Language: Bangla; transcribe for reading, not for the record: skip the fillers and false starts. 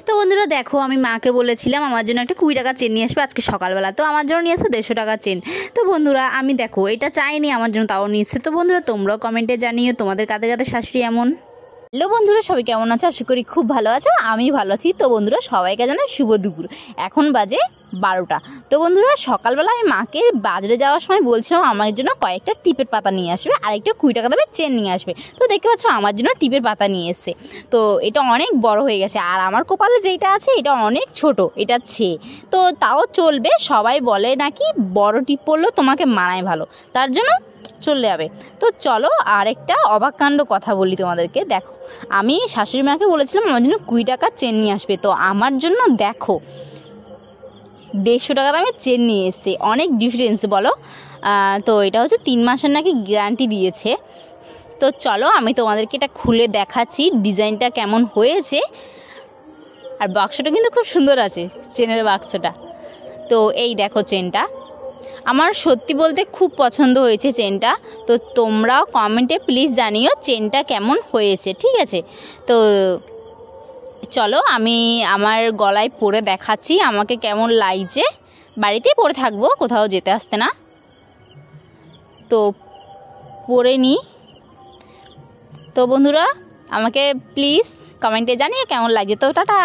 তো বন্ধুরা দেখো, আমি মাকে বলেছিলাম আমার জন্য একটা 20 টাকার চেন নিয়ে আসবে আজকে সকালবেলা। তো আমার জন্য নিয়ে আসছে 150 টাকার চেন। তো বন্ধুরা আমি দেখো এটা চাইনি, আমার জন্য তাও নিয়ে এসছে। তো বন্ধুরা তোমরাও কমেন্টে জানিও তোমাদের কাদের কাদের শাশুড়ি এমন। হ্যালো বন্ধুরা, সবাই কেমন আছো? আশা করি খুব ভালো আছো, আমি ভালো আছি। তো বন্ধুরা সবাইকে জানাই শুভ দুপুর। এখন বাজে 12টা। তো বন্ধুরা সকালবেলা আমি মাকে বাজারে যাওয়ার সময় বলছিলাম আমার জন্য কয়েকটা টিপের পাতা নিয়ে আসবে আর একটা 20 টাকা দামের চেন নিয়ে আসবে। তো দেখতে পাচ্ছ আমার জন্য টিপের পাতা নিয়ে এসছে। তো এটা অনেক বড় হয়ে গেছে আর আমার কপালে যেটা আছে এটা অনেক ছোট, এটা তো তাও চলবে। সবাই বলে নাকি বড় টিপ পরলেও তোমাকে মানায় ভালো, তার জন্য চলে যাবে। তো চলো আরেকটা অবাককাণ্ড কথা বলি তোমাদেরকে। দেখো আমি শাশুড়ি মাকে বলেছিলাম আমার জন্য 20 টাকার চেন নিয়ে আসবে। তো আমার জন্য দেখো 150 টাকা দামের চেন নিয়ে এসছে। অনেক ডিফারেন্স বলো। তো এটা হচ্ছে 3 মাসের নাকি গ্যারান্টি দিয়েছে। তো চলো আমি তোমাদেরকে এটা খুলে দেখাচ্ছি ডিজাইনটা কেমন হয়েছে। আর বাক্সটা কিন্তু খুব সুন্দর আছে, চেনের বাক্সটা। তো এই দেখো চেনটা, আমার সত্যি বলতে খুব পছন্দ হয়েছে চেনটা। তো তোমরাও কমেন্টে প্লিজ জানিও চেনটা কেমন হয়েছে, ঠিক আছে? তো চলো আমি আমার গলায় পরে দেখাচ্ছি আমাকে কেমন লাগছে। বাড়িতেই পরে থাকবো, কোথাও যেতে আসতে না। তো পরে নিই। তো বন্ধুরা আমাকে প্লিজ কমেন্টে জানিও কেমন লাগছে। তো টাটা।